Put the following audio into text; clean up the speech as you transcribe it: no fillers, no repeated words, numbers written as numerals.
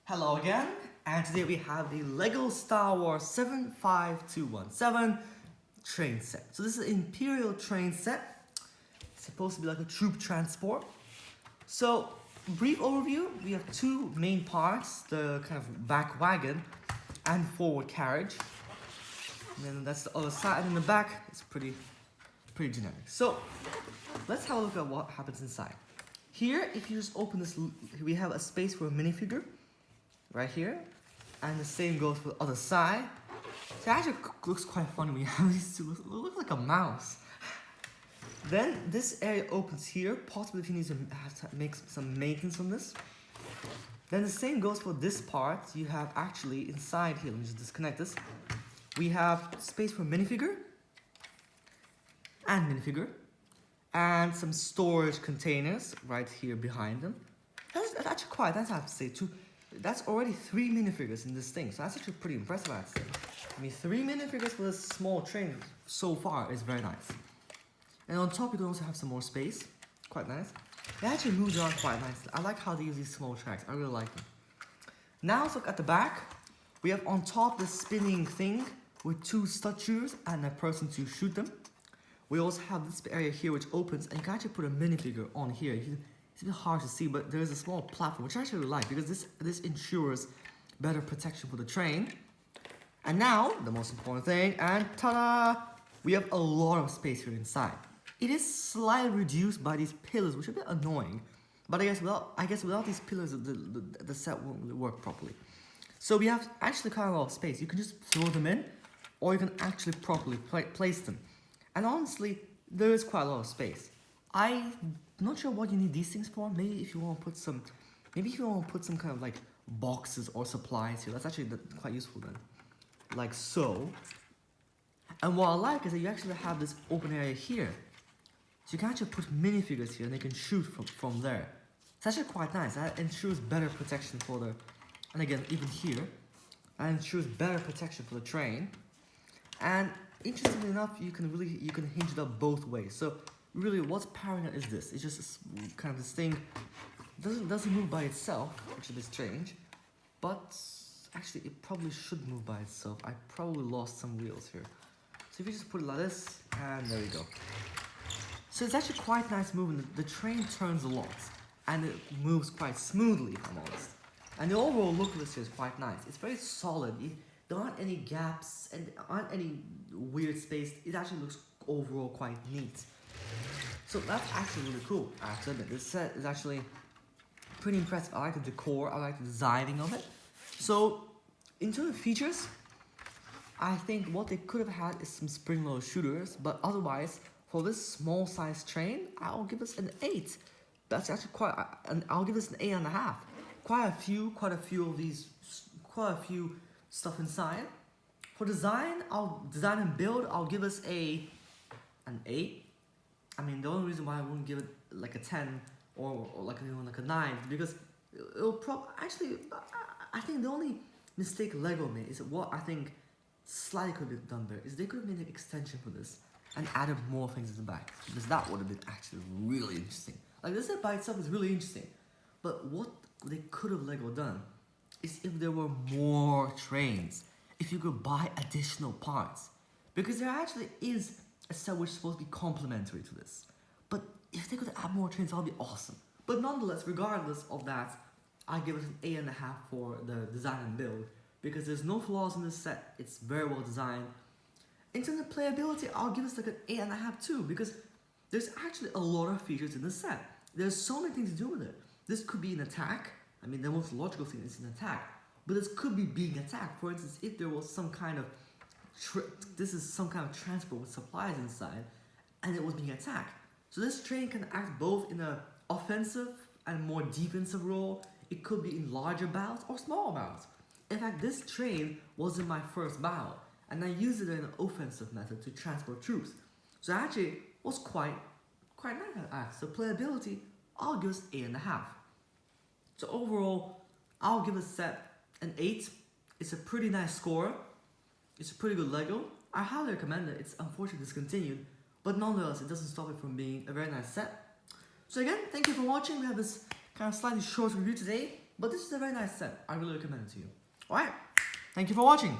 Hello again, and today we have the LEGO Star Wars 75217 train set. So this is an Imperial train set. It's supposed to be like a troop transport. So, brief overview, we have two main parts, the kind of back wagon and forward carriage. And then that's the other side, and in the back, it's pretty generic. So, let's have a look at what happens inside. Here, if you just open this, we have a space for a minifigure. Right here, and the same goes for the other side. So it actually looks quite funny when you have these two. It looks like a mouse. Then this area opens here, possibly if you need to make some maintenance on this. Then the same goes for this part. You have actually inside here, let me just disconnect this. We have space for minifigure, and some storage containers right here behind them. That's actually quite nice, I have to say, too. That's already 3 minifigures in this thing, so that's actually pretty impressive, I'd say. I mean, 3 minifigures for this small train so far is very nice. And on top, you can also have some more space. Quite nice. It actually moves around quite nicely. I like how they use these small tracks. I really like them. Now let's look at the back. We have on top this spinning thing with 2 stud shooters and a person to shoot them. We also have this area here which opens, and you can actually put a minifigure on here. It's a bit hard to see, but there's a small platform, which I actually really like, because this ensures better protection for the train. And now, the most important thing, and ta-da! We have a lot of space here inside. It is slightly reduced by these pillars, which are a bit annoying. But I guess without these pillars, the set won't really work properly. So we have actually quite a lot of space. You can just throw them in, or you can actually properly place them. And honestly, there is quite a lot of space. I'm not sure what you need these things for. Maybe if you want to put some kind of like boxes or supplies here, that's actually quite useful then. Like so. And what I like is that you actually have this open area here. So you can actually put minifigures here and they can shoot from there. It's actually quite nice. That ensures better protection for the, and again, even here, that ensures better protection for the train. And interestingly enough, you can hinge it up both ways. So really, what's powering it is this. It's just kind of this thing. Doesn't move by itself, which is a bit strange. But actually, it probably should move by itself. I probably lost some wheels here. So if you just put it like this, and there we go. So it's actually quite nice moving. The train turns a lot, and it moves quite smoothly, if I'm honest. And the overall look of this here is quite nice. It's very solid. There aren't any gaps, and there aren't any weird space. It actually looks overall quite neat. So that's actually really cool, I have to admit. This set is actually pretty impressive. I like the decor, I like the designing of it. So, in terms of features, I think what they could have had is some spring-loaded shooters, but otherwise, for this small-size train, I'll give this an 8. That's actually I'll give this an 8.5. Quite a few stuff inside. For design and build, I'll give us an 8. I mean, the only reason why I wouldn't give it like a 10 or like a 9 because it'll actually, I think the only mistake LEGO made is what I think slightly could have been done better is they could have made an extension for this and added more things in the back, because that would have been actually really interesting. Like this set by itself is really interesting, but what they could have LEGO done is if there were more trains, if you could buy additional parts, because there actually is a set which is supposed to be complementary to this. But if they could add more trains, that would be awesome. But nonetheless, regardless of that, I give it an 8.5 for the design and build, because there's no flaws in this set. It's very well designed. In terms of playability, I'll give this like an 8.5 too, because there's actually a lot of features in this set. There's so many things to do with it. This could be an attack. I mean, the most logical thing is an attack. But this could be being attacked. For instance, if there was some kind of transport with supplies inside, and it was being attacked. So this train can act both in an offensive and more defensive role. It could be in larger battles or smaller battles. In fact, this train was in my first battle, and I used it in an offensive method to transport troops. So actually, it was quite nice. So playability, I'll give us 8.5. So overall, I'll give this set an 8. It's a pretty nice score. It's a pretty good LEGO. I highly recommend it. It's unfortunately discontinued, but nonetheless, it doesn't stop it from being a very nice set. So again, thank you for watching. We have this kind of slightly short review today. But this is a very nice set. I really recommend it to you. Alright, thank you for watching.